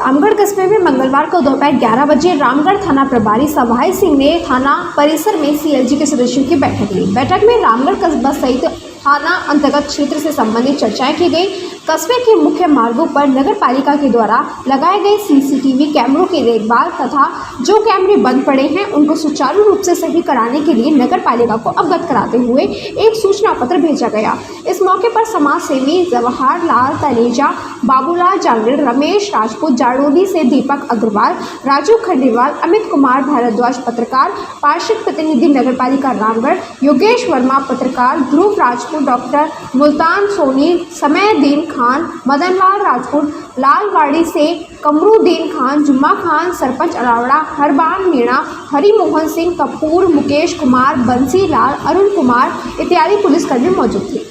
रामगढ़ कस्बे में मंगलवार को दोपहर 11 बजे रामगढ़ थाना प्रभारी सभाई सिंह ने थाना परिसर में सीएलजी के सदस्यों की बैठक ली। बैठक में रामगढ़ कस्बा सहित थाना अंतर्गत क्षेत्र से संबंधित चर्चाएं की गई। कस्बे के मुख्य मार्गों पर नगर पालिका के द्वारा लगाए गए सीसीटीवी कैमरों की देखभाल तथा जो कैमरे बंद पड़े हैं उनको सुचारू रूप से सही कराने के लिए नगर पालिका को अवगत कराते हुए एक सूचना पत्र भेजा गया। इस मौके पर समाज सेवी जवाहर लाल तनेजा, बाबूलाल जांगड़, रमेश राजपूत, जाड़ोली से दीपक अग्रवाल, राजू खंडेलवाल, अमित कुमार भारद्वाज पत्रकार, पार्षद प्रतिनिधि नगर पालिका रामगढ़, योगेश वर्मा पत्रकार, ध्रुव राजपूत, डॉक्टर मुल्तान सोनी, समयदीन खान, मदनलाल राजपूत, लालवाड़ी से कमरुद्दीन खान, जुम्मा खान, सरपंच अरावड़ा, हरबान मीणा, हरिमोहन सिंह, कपूर, मुकेश कुमार, बंसी लाल, अरुण कुमार इत्यादि पुलिसकर्मी मौजूद थे।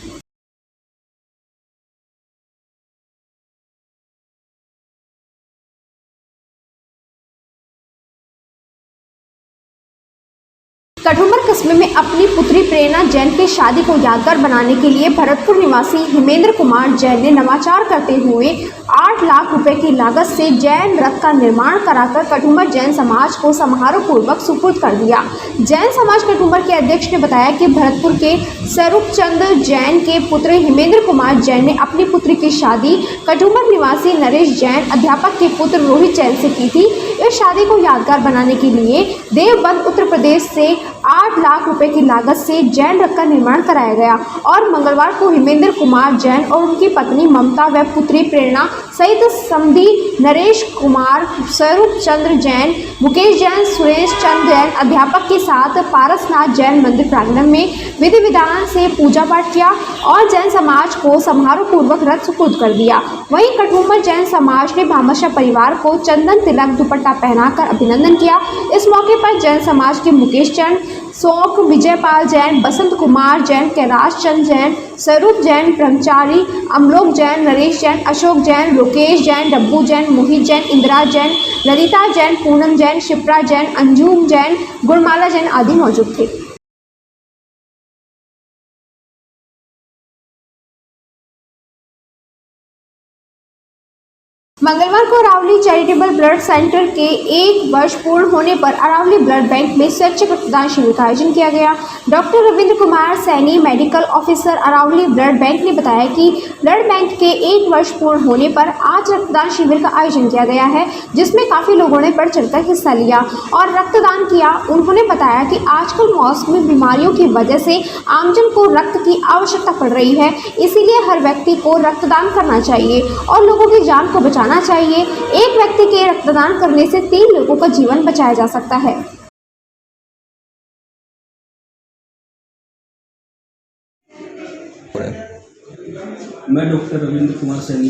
कठुमर कस्बे में अपनी पुत्री प्रेरणा जैन की शादी को यादगार बनाने के लिए भरतपुर निवासी हिमेंद्र कुमार जैन ने नवाचार करते हुए 8 लाख रुपए की लागत से जैन रथ का निर्माण कराकर कठुमर जैन समाज को समारोह पूर्वक सुपुर्द कर दिया। जैन समाज कठुमर के अध्यक्ष ने बताया कि भरतपुर के स्वरूप चंद जैन के पुत्र हिमेंद्र कुमार जैन ने अपनी पुत्री की शादी कठुमर निवासी नरेश जैन अध्यापक के पुत्र रोहित जैन से की थी। इस शादी को यादगार बनाने के लिए देवबंद उत्तर प्रदेश से 8 लाख रुपए की लागत से जैन रथ का निर्माण कराया गया और मंगलवार को हिमेंद्र कुमार जैन और उनकी पत्नी ममता व पुत्री प्रेरणा सहित समधी नरेश कुमार, स्वरूप चंद्र जैन, मुकेश जैन, सुरेश चंद जैन अध्यापक के साथ पारसनाथ जैन मंदिर प्रांगण में विधि विधान से पूजा पाठ किया और जैन समाज को समारोह पूर्वक रथ सुपुर्द कर दिया। वहीं कठुमर जैन समाज ने भामाशाह परिवार को चंदन तिलक दुपट्टा पहनाकर अभिनंदन किया। इस मौके पर जैन समाज के मुकेश जैन, शोक विजयपाल जैन, बसंत कुमार जैन, कैलाश चंद जैन, स्वरूप जैन, ब्रह्मचारी, अमलोक जैन, नरेश जैन, अशोक जैन, लोकेश जैन, डब्बू जैन, मोहित जैन, इंदिरा जैन, ललिता जैन, पूनम जैन, शिप्रा जैन, अंजुम जैन, गुणमाला जैन आदि मौजूद थे। मंगलवार को अरावली चैरिटेबल ब्लड सेंटर के 1 वर्ष पूर्ण होने पर अरावली ब्लड बैंक में स्वैच्छिक रक्तदान शिविर का आयोजन किया गया। Doctor Ravindra Kumar Saini, medical officer Aravali blood bank ने बताया कि ब्लड बैंक के 1 वर्ष पूर्ण होने पर आज रक्तदान शिविर का आयोजन किया गया है, जिसमें काफ़ी लोगों ने बढ़ चढ़कर हिस्सा लिया और रक्तदान किया। उन्होंने बताया कि आजकल मौसमी बीमारियों की वजह से आमजन को रक्त की आवश्यकता पड़ रही है, इसीलिए हर व्यक्ति को रक्तदान करना चाहिए और लोगों की जान को बचाना चाहिए। एक व्यक्ति के रक्तदान करने से 3 लोगों का जीवन बचाया जा सकता है। मैं doctor Ravindra Kumar Saini,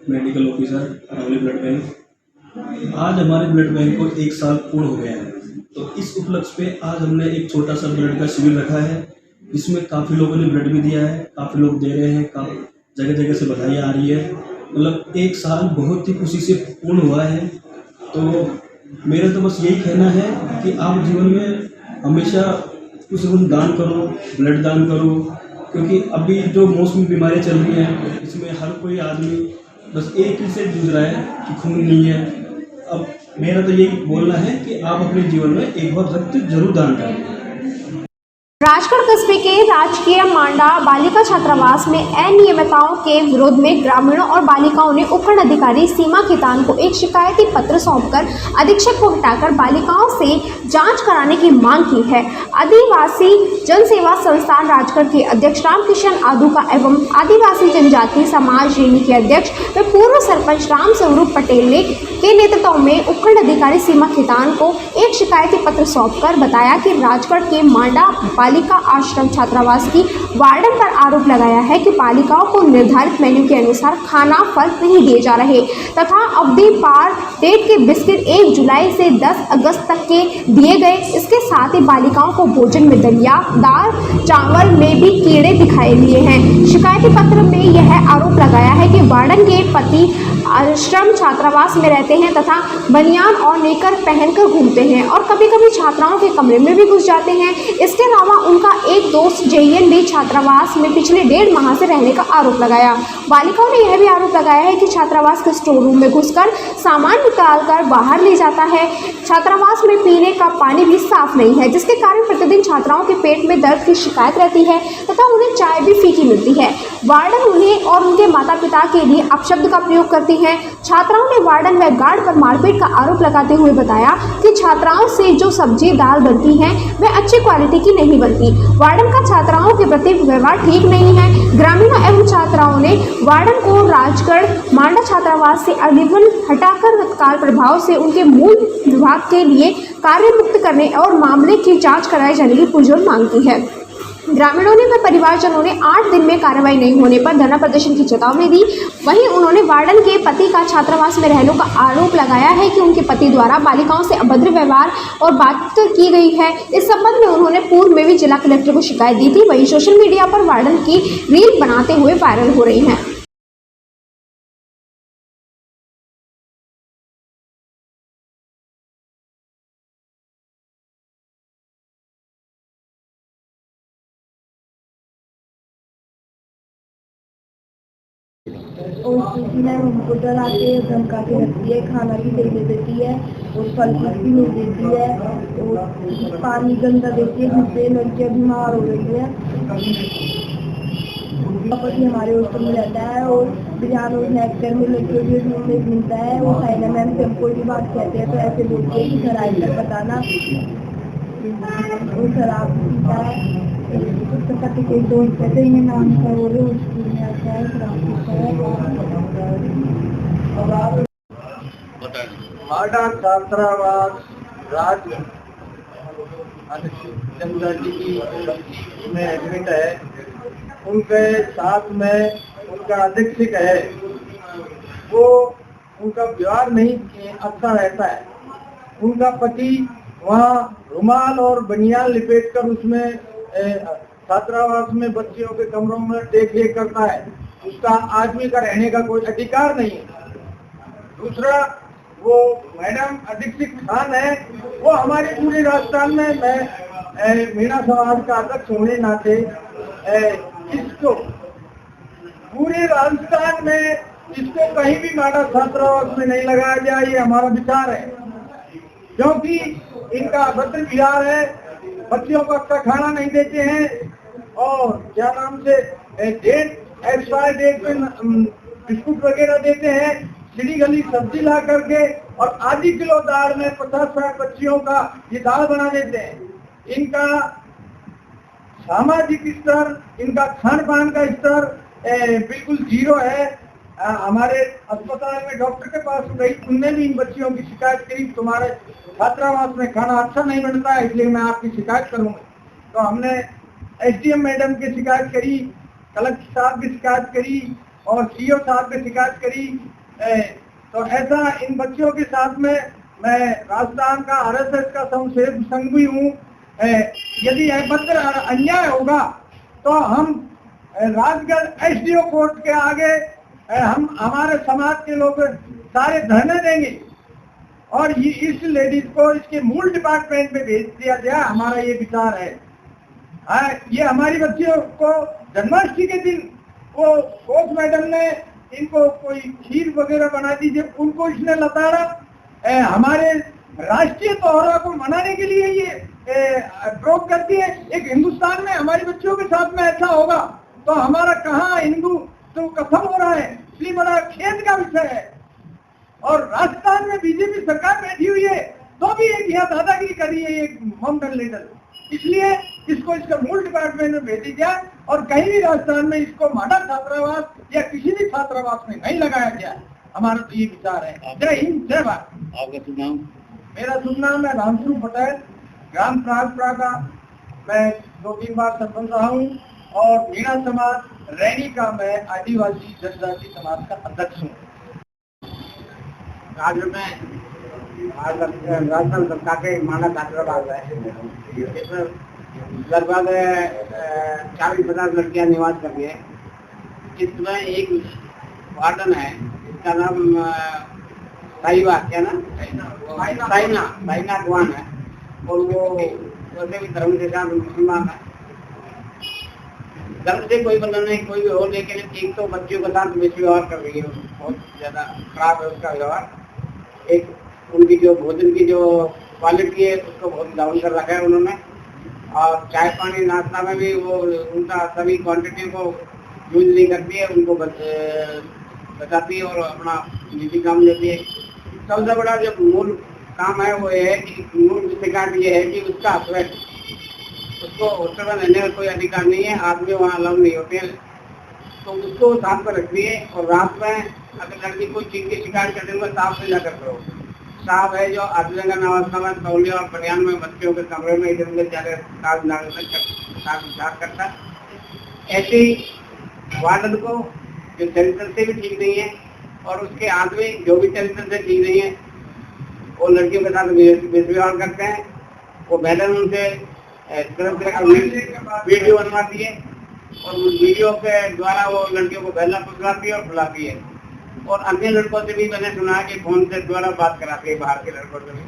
medical officer Aravali blood bank. आज हमारे ब्लड बैंक को 1 साल पूर्ण हो गया है, तो इस उपलक्ष्य पे आज हमने एक छोटा सा ब्लड का शिविर रखा है, जिसमें काफ़ी लोगों ने ब्लड भी दिया है, काफ़ी लोग दे रहे हैं, जगह जगह से बधाइयाँ आ रही है। मतलब 1 साल बहुत ही खुशी से पूर्ण हुआ है। तो मेरा तो बस यही कहना है कि आप जीवन में हमेशा कुछ दान करो, ब्लड दान करो, क्योंकि अभी जो मौसमी बीमारियाँ चल रही हैं इसमें हर कोई आदमी बस एक ही से जूझ रहा है कि खून नहीं है। अब मेरा तो यही बोलना है कि आप अपने जीवन में एक बार रक्त जरूर दान करें। राजगढ़ कस्बे के राजकीय मांडा बालिका छात्रावास में अनियमितताओं के विरोध में ग्रामीणों और बालिकाओं ने उपखंड अधिकारी सीमा खेतान को एक शिकायती पत्र सौंपकर अधीक्षक को हटाकर बालिकाओं से जांच कराने की मांग की है। आदिवासी जन सेवा संस्थान राजगढ़ के अध्यक्ष रामकिशन आदुका एवं आदिवासी जनजाति समाज रेनी के अध्यक्ष व पूर्व सरपंच राम स्वरूप पटेल के नेतृत्व में उपखंड अधिकारी सीमा खेतान को एक शिकायती पत्र सौंपकर बताया कि राजगढ़ के मांडा बालिका आश्रम छात्रावास की वार्डन पर आरोप लगाया है कि बालिकाओं को निर्धारित मेन्यू के अनुसार खाना फल नहीं दिए जा रहे तथा अवधि पार डेट के बिस्किट 1 जुलाई से 10 अगस्त तक के दिए गए। इसके साथ ही बालिकाओं को भोजन में दलिया, दाल, चावल में भी कीड़े दिखाई दिए हैं। शिकायती पत्र में यह आरोप लगाया है कि वार्डन के पति आश्रम छात्रावास में रहते हैं तथा बनियान और नेकर पहनकर घूमते हैं और कभी कभी छात्राओं के कमरे में भी घुस जाते हैं। इसके अलावा उनके उनका एक दोस्त JNB छात्रावास में पिछले 1.5 माह से रहने का आरोप लगाया। बालिकाओं ने यह भी आरोप लगाया है कि छात्रावास के स्टोर रूम में घुसकर सामान निकालकर बाहर ले जाता है। छात्रावास में पीने का पानी भी साफ नहीं है, जिसके कारण प्रतिदिन छात्राओं के पेट में दर्द की शिकायत रहती है तथा उन्हें चाय भी फीकी मिलती है। वार्डन उन्हें और उनके माता पिता के लिए अपशब्द का प्रयोग करती हैं। छात्राओं ने वार्डन व गार्ड पर मारपीट का आरोप लगाते हुए बताया कि छात्राओं से जो सब्जी दाल बनती है वह अच्छी क्वालिटी की नहीं बनती। वार्डन का छात्राओं के प्रति व्यवहार ठीक नहीं है। ग्रामीणों एवं छात्राओं ने वार्डन को राजगढ़ मांडा छात्रावास से अनिर्वल हटाकर तत्काल प्रभाव से उनके मूल विभाग के लिए कार्य मुक्त करने और मामले की जांच कराए जाने की पुरजोर मांग की है। ग्रामीणों ने व परिवारजनों ने 8 दिन में कार्रवाई नहीं होने पर धरना प्रदर्शन की चेतावनी दी। वहीं उन्होंने वार्डन के पति का छात्रावास में रहने का आरोप लगाया है कि उनके पति द्वारा बालिकाओं से अभद्र व्यवहार और बात की गई है। इस संबंध में उन्होंने पूर्व में भी जिला कलेक्टर को शिकायत दी थी। वहीं सोशल मीडिया पर वार्डन की रील बनाते हुए वायरल हो रही हैं। और किसी ने हमको डरा के धमका के रखती है, खाना भी नहीं देती है और फल फूल भी नहीं देती है और पानी गंदा देती है, जिससे लड़कियां बीमार हो रही है। पति हमारे हॉस्टल में रहता है और बिहार नेक्टर में लड़कियों के रूम में घूमता है। वो साइना मैम से हम कोई भी बात कहते हैं तो ऐसे बोलते हैं कि घर आए तक बताना। वो शराब पीता है, उसका पति कोई दोस्त कहते हैं नाम का बोले स्कूल में आता है, शराब पीता है। मांडा छात्रावास राज चंद्रा जी की में एडमिट है। उनके साथ में उनका अधीक्षक है, वो उनका व्यवहार नहीं अच्छा रहता है। उनका पति वहाँ रुमाल और बनियान लिपेटकर उसमें छात्रावास में बच्चियों के कमरों में देख रेख करता है। उसका आदमी का रहने का कोई अधिकार नहीं है। दूसरा, वो मैडम अधीक्षक खान है, वो हमारे पूरे राजस्थान में, मैं मीणा समाज का अध्यक्ष होने नाते इसको पूरे राजस्थान में इसको कहीं भी मांडा छात्रावास में नहीं लगाया जाए, ये हमारा विचार है। क्योंकि इनका अभद्र व्यवहार है, बच्चियों को अच्छा खाना नहीं देते हैं और क्या नाम से डेट एक्सपायर डेट पे बिस्कुट वगैरह देते हैं, सीढ़ी गली सब्जी ला करके और आधी किलो दाल में 50-60 बच्चियों का ये दाल बना देते हैं। इनका सामाजिक स्तर, इनका खान पान का स्तर बिल्कुल जीरो है। हमारे अस्पताल में डॉक्टर के पास गई, उनने भी इन बच्चियों की शिकायत करी, तुम्हारे छात्रावास में खाना अच्छा नहीं बनता है, इसलिए मैं आपकी शिकायत करूंगा। तो हमने SDM मैडम की शिकायत करी, कलेक्टर साहब की शिकायत करी और CO साहब की शिकायत करी। तो ऐसा इन बच्चियों के साथ में मैं राजस्थान का RSS का स्वयंसेवक संघ भी हूँ। यदि अभद्र अन्याय होगा तो हम राजगढ़ SDO कोर्ट के आगे हम हमारे समाज के लोग सारे धरने देंगे और ये इस लेडीज को इसके मूल डिपार्टमेंट में भेज दिया जाए, हमारा ये विचार है। ये हमारी बच्चियों को जन्माष्टमी के दिन वो कोच मैडम ने इनको कोई खीर वगैरह बना दीजिए, उनको इसने लताड़ा। हमारे राष्ट्रीय त्योहारों को मनाने के लिए ये प्रोग करती है। एक हिंदुस्तान में हमारी बच्चियों के साथ में ऐसा होगा तो हमारा कहाँ हिंदू तो खत्म हो रहा है, इसलिए बड़ा खेद का विषय है। और राजस्थान में बीजेपी सरकार बैठी हुई है तो भी एक यहाँ दादागिरी करी है एक ममता लीडर, इसलिए इसको इसका मूल डिपार्टमेंट में भेजी जाए और कहीं भी राजस्थान में इसको मांडा छात्रावास या किसी भी छात्रावास में नहीं लगाया जाए, हमारा तो ये विचार है। जय हिंद, जय भारत। आपका शुभ नाम? मेरा शुभ नाम है रामसू पटेल, ग्राम प्रागपुरा का मैं 2-3 बार सरपंच रहा हूँ और मीणा समाज रैनी का मैं आदिवासी जनजाति समाज का अध्यक्ष हूँ। आज मैं राजस्थान सरकार के मांडा छात्रावास है, इसमें लगभग 40-50 लड़कियां निवास करती है। इसमें एक वार्डन है, इसका नाम साइबा, क्या ना साइना कुआन है और वो वैसे भी धर्म के साथ मुसलमान है। धर्म से कोई बंधन नहीं, कोई भी हो, लेकिन एक तो बच्चियों के साथ मिसव्यवहार कर रही है, बहुत ज्यादा खराब है उसका व्यवहार। एक उनकी जो भोजन की जो क्वालिटी है उसको बहुत डाउन कर रखा है उन्होंने, और चाय पानी नाश्ता में भी वो उनका सभी क्वांटिटी को यूज नहीं करती है, उनको बताती है और अपना निजी काम लेती है। सबसे बड़ा जो मूल काम है वो ये है कि मूल शिकायत ये है कि उसका हस्बैंड, उसको हॉस्टल में रहने का कोई अधिकार नहीं है, आदमी वहाँ अलाउ नहीं होते हैं, तो उसको साथ में रखती है। और रात में अगर लड़की कोई चीज की शिकायत करते हुए साफ से जाकर करो। साफ है जो अधजंगन अवस्था में तौलिया और बनियान में बच्चों के कमरे में इधर उधर जाकर करता है। ऐसी वार्डन को जो चरित्र से भी ठीक नहीं है और उसके आदमी जो भी चरित्र से ठीक नहीं है, वो लड़कियों के साथ मिसव्यवहार करते हैं। वो मैडम उनसे वीडियो बनवाती है और उस वीडियो के द्वारा वो लड़कियों को बहला फुसलाती है और बुलाती है। और अन्य लड़कों से भी मैंने सुना है कि फोन से द्वारा बात कराती है, बाहर के लड़कों से भी।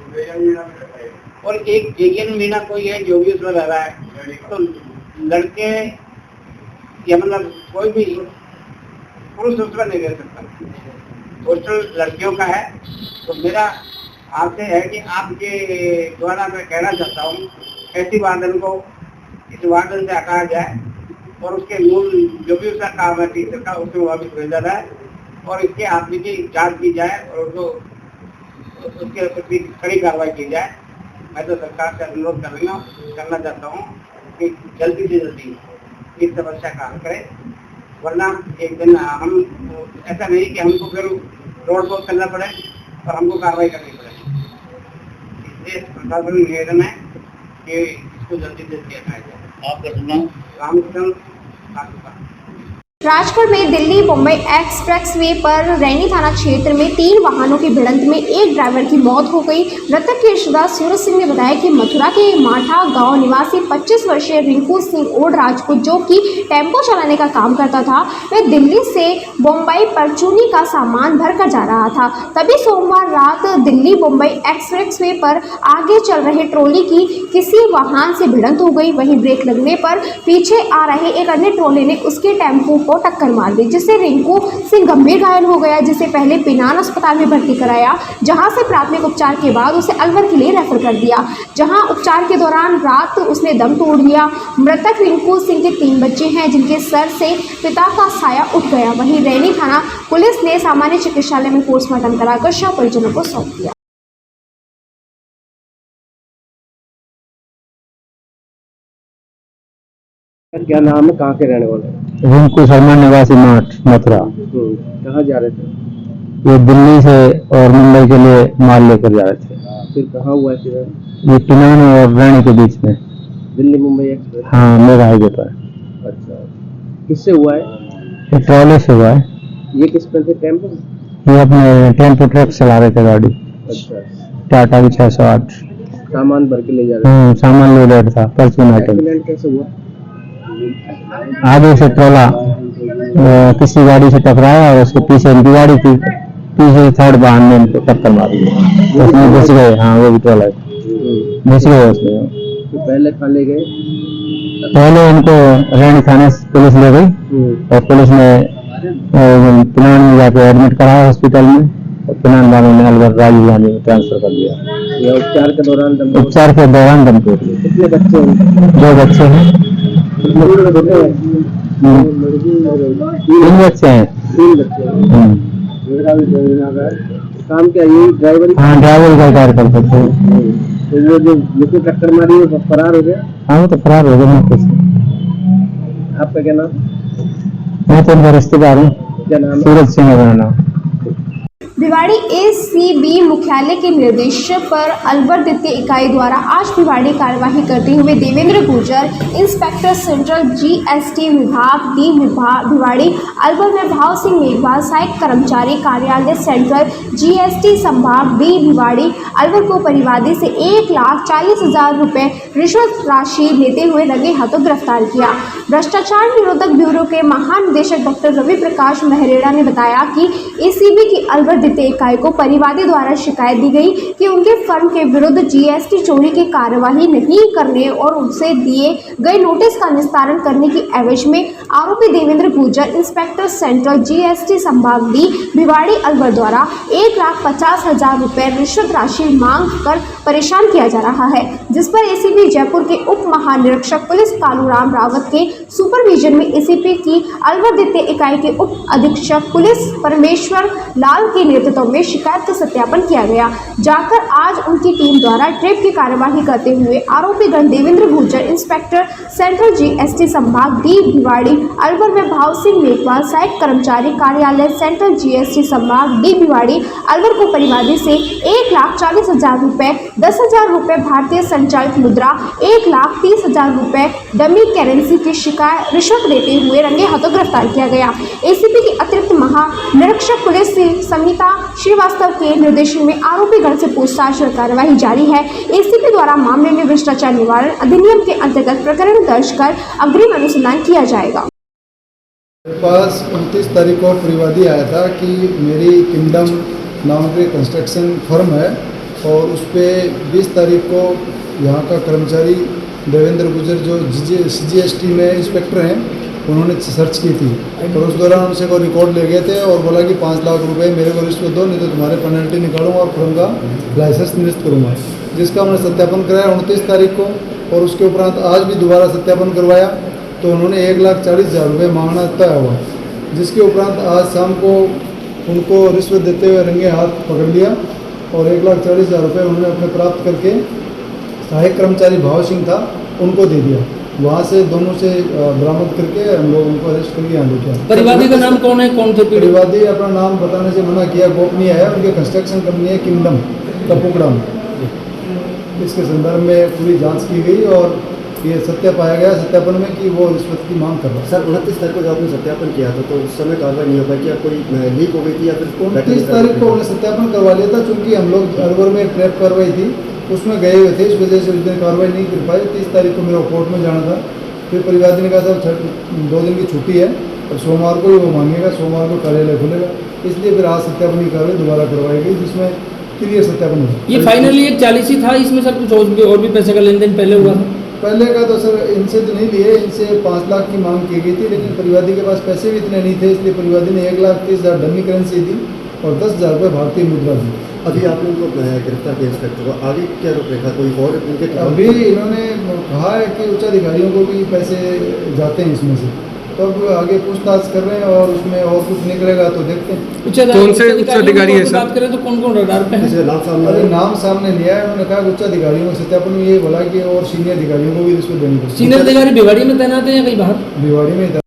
और एक जेगन मीना कोई है जो भी उसमें रह रहा है, तो लड़के या मतलब कोई भी पुरुष उसमें नहीं रह सकता, हॉस्टल लड़कियों का है। तो मेरा आपसे है कि आपके द्वारा मैं कहना चाहता हूँ ऐसी वार्डन को इस वार्डन से हटाया जाए और उसके मूल जो भी उसका काम है टीचर का उसको वापस भेजा जाए और इसके आदमी की जांच की जाए और उसको उसके प्रति कड़ी कार्रवाई की जाए। मैं तो सरकार से अनुरोध करना चाहता हूँ कि जल्दी से जल्दी इस समस्या का हल करें, वरना एक दिन हम ऐसा नहीं कि हमको फिर रोड पर चलना पड़े और हमको कार्रवाई करनी पड़े। इसलिए प्रशासन निवेदन है कि इसको जल्दी से जल्दी हटाया जाए। आपका नाम? रामकृष्ण। राजगढ़ में दिल्ली मुंबई एक्सप्रेसवे पर रैनी थाना क्षेत्र में 3 वाहनों की भिड़ंत में एक ड्राइवर की मौत हो गई। मृतक के रिश्तेदार सूरज सिंह ने बताया कि मथुरा के माठा गांव निवासी 25 वर्षीय रिंकू सिंह ओड राजपूत, जो कि टेम्पो चलाने का काम करता था, वह दिल्ली से मुंबई परचूनी का सामान भरकर जा रहा था। तभी सोमवार रात दिल्ली मुंबई एक्सप्रेसवे पर आगे चल रहे ट्रॉली की किसी वाहन से भिड़ंत हो गई। वहीं ब्रेक लगने पर पीछे आ रहे एक अन्य ट्रॉली ने उसके टेम्पो को टक्कर मार दी, जिससे रिंकू सिंह गंभीर घायल हो गया, जिसे पहले पिनान अस्पताल में भर्ती कराया, जहां से प्राथमिक उपचार के बाद उसे अलवर के लिए रेफर कर दिया, जहां उपचार के दौरान रात उसने दम तोड़ लिया। मृतक रिंकू सिंह के 3 बच्चे हैं, जिनके सर से पिता का साया उठ गया। वहीं रैनी थाना पुलिस ने सामान्य चिकित्सालय में पोस्टमार्टम कराकर शव परिजनों को सौंप दिया। क्या नाम है, कहाँ के रहने वाले हैं? रिंकू शर्मा निवासी माठ मथुरा। कहाँ जा रहे थे? ये दिल्ली से और मुंबई के लिए माल लेकर जा रहे थे। फिर कहाँ हुआ एक्सीडेंट? ये पिनान और रैनी के बीच में। दिल्ली मुंबई एक्सप्रेस? हाँ, मेरा हाईवे पर। अच्छा, किससे हुआ है? ये ट्रॉले से हुआ है। ये किस पर थे? टेम्पो? ये अपने टेम्पो ट्रक चला रहे थे गाड़ी। अच्छा, टाटा की 608 सामान भर के ले जा रहे थे? सामान लोडेड था। परचून आइटम। एक्सीडेंट कैसे हुआ? आगे से ट्रॉला किसी गाड़ी से टकराया और उसके पीछे इनकी गाड़ी थी, पीछे थर्ड वाहन ने इनको टक्कर मार दी, उसमें घुस गए। हाँ, वो भी ट्रॉला घुस गए उसमें। तो पहले कहाँ ले गए? पहले इनको रैनी थाने पुलिस ले गई और पुलिस ने पिनान में जाके एडमिट कराया हॉस्पिटल में, और पिनान वालों ने अलवर राजीव गांधी में ट्रांसफर कर दिया। या उपचार के दौरान दम तोड़ लिया? कितने बच्चे हैं? 2 बच्चे हैं। 3 बच्चे हैं। 3 बच्चे हैं। काम क्या ये ड्राइवर? हाँ, ड्राइवर का कार्य करते थे। तो वो जो जिसको टक्कर मारी वो फरार हो गया? हाँ, वो तो फरार हो गया मौके से। आपका क्या नाम? मैं तो उनका रिश्तेदार हूँ। क्या नाम है? सूरज सिंह है मेरा नाम। भिवाड़ी एसीबी मुख्यालय के निर्देश पर अलवर द्वितीय इकाई द्वारा आज भिवाड़ी कार्यवाही करते हुए Devendra Gurjar, inspector central GST विभाग डी भिवाड़ी, अलवर में भाव सिंह मेघवाल, सहायक कर्मचारी कार्यालय सेंट्रल जीएसटी संभाग डी भिवाड़ी, अलवर को परिवादी से 1,40,000 रुपये रिश्वत राशि लेते हुए लगे हाथों गिरफ्तार किया। भ्रष्टाचार निरोधक ब्यूरो के महानिदेशक डॉक्टर रवि प्रकाश महरेड़ा ने बताया कि एसीबी की अलवर वित्तीय इकाई को परिवादी द्वारा शिकायत दी गई कि उनके फर्म के विरुद्ध जीएसटी चोरी की कार्यवाही नहीं करने और उनसे दिए गए नोटिस का निस्तारण करने की एवज में आरोपी Devendra Gurjar inspector central GST संभाग डी भिवाड़ी अलवर द्वारा 1,50,000 रुपए रिश्वत राशि मांग कर परेशान किया जा रहा है, जिस पर एसीपी जयपुर के उप महानिरीक्षक पुलिस कालूराम रावत के सुपरविजन में एसीपी की अलवर द्वितीय इकाई के उप अधीक्षक पुलिस परमेश्वर लाल के नेतृत्व में शिकायत का सत्यापन किया गया। जाकर आज उनकी टीम द्वारा ट्रेप की कार्यवाही करते हुए आरोपी गण Devendra Gurjar inspector central GST संभाग डी भिवाड़ी अलवर में भाव सिंह मेघवाल सहायक कर्मचारी कार्यालय सेंट्रल जीएसटी संभाग डी भिवाड़ी अलवर को परिवादी से 1,40,000 रुपए, 10,000 रुपए भारतीय संचालित मुद्रा, 1,30,000 रुपए डमी करेंसी की शिकायत रिश्वत देते हुए रंगे हाथों गिरफ्तार किया गया। एसीपी की अतिरिक्त महानिरीक्षक पुलिस समिता श्रीवास्तव के निर्देशन में आरोपी गण से पूछताछ और कार्यवाही जारी है। एसीपी द्वारा मामले में भ्रष्टाचार निवारण अधिनियम के अंतर्गत प्रकरण दर्ज कर अग्रिम अनुसंधान किया जाएगा। मेरे पास 29 तारीख को परिवादी आया था कि मेरी किंगडम नाम की कंस्ट्रक्शन फर्म है और उस पर 20 तारीख को यहाँ का कर्मचारी देवेंद्र गुर्जर जो जीएसटी में इंस्पेक्टर हैं उन्होंने सर्च की थी और उस दौरान उनसे को रिकॉर्ड ले गए थे और बोला कि 5 लाख रुपए मेरे को रिश्वत दो, नहीं तो तुम्हारे पेनल्टी निकालूंगा और फर्म का लाइसेंस निरस्त करूँगा, जिसका उन्होंने सत्यापन कराया 29 तारीख को और उसके उपरांत आज भी दोबारा सत्यापन करवाया तो उन्होंने 1,40,000 रुपये मांगना तय हुआ, जिसके उपरांत आज शाम को उनको रिश्वत देते हुए रंगे हाथ पकड़ लिया और 1,40,000 रुपये उन्होंने अपने प्राप्त करके सहायक कर्मचारी भाव सिंह था उनको दे दिया। वहाँ से दोनों से बरामद करके हम लोग उनको अरेस्ट करके यहाँ लेके आए। परिवादी का नाम कौन है, कौन थे? परिवादी अपना नाम बताने से मना किया, गोपनीय है। उनके कंस्ट्रक्शन कंपनी है किंगडम कपूकड़ा में। इसके संदर्भ में पूरी जांच की गई और ये सत्य पाया गया सत्यापन में कि वो रिश्वत की मांग कर रहा है। सर 29 तारीख को जब आपने सत्यापन किया था तो उस समय कार्रवाई नहीं हो पाई, क्या कोई लीक हो गई थी या फिर 29 तारीख को उन्हें सत्यापन करवा लिया था, चूँकि हम लोग अलवर में ट्रैप कार्रवाई थी उसमें गए हुए थे, इस वजह से उस दिन कार्रवाई नहीं कर पाए। 30 तारीख को मेरा कोर्ट में जाना था, फिर परिवादी ने कहा सर 2 दिन की छुट्टी है और सोमवार को ही वो मांगेगा, सोमवार को कार्यालय खुलेगा, इसलिए फिर आज सत्यापन की कार्रवाई दोबारा करवाई गई जिसमें क्लियर सत्यापन हुआ। ये फाइनली 1,40 ही था, इसमें सर कुछ और भी पैसे का लेन देन पहले हुआ था? पहले का तो सर इनसे तो नहीं लिए, इनसे 5 लाख की मांग की गई थी, लेकिन परिवादी के पास पैसे भी इतने नहीं थे, इसलिए परिवादी ने 1,30,000 डमी करेंसी दी और 10,000 रुपये भारतीय मुद्रा दी। अभी आपने उनको गिरफ्तार किया इंस्पेक्टर को, आगे क्या रूपरेखा कोई और उनके? अभी इन्होंने कहा है कि उच्च अधिकारियों को भी पैसे जाते हैं इसमें से, तो अब आगे पूछताछ कर रहे हैं और उसमें और कुछ निकलेगा तो देखते हैं। कौन से उच्च अधिकारी है सर? बात करें तो कौन कौन रडार पे है? नाम सामने लिया है, उन्होंने कहा कि उच्च अधिकारियों में सत्यापन में ये बोला कि और सीनियर अधिकारियों को भी रिश्वत देनी पड़ेगी। सीनियर अधिकारी भिवाड़ी में तैनात है या कहीं बाहर? भिवाड़ी में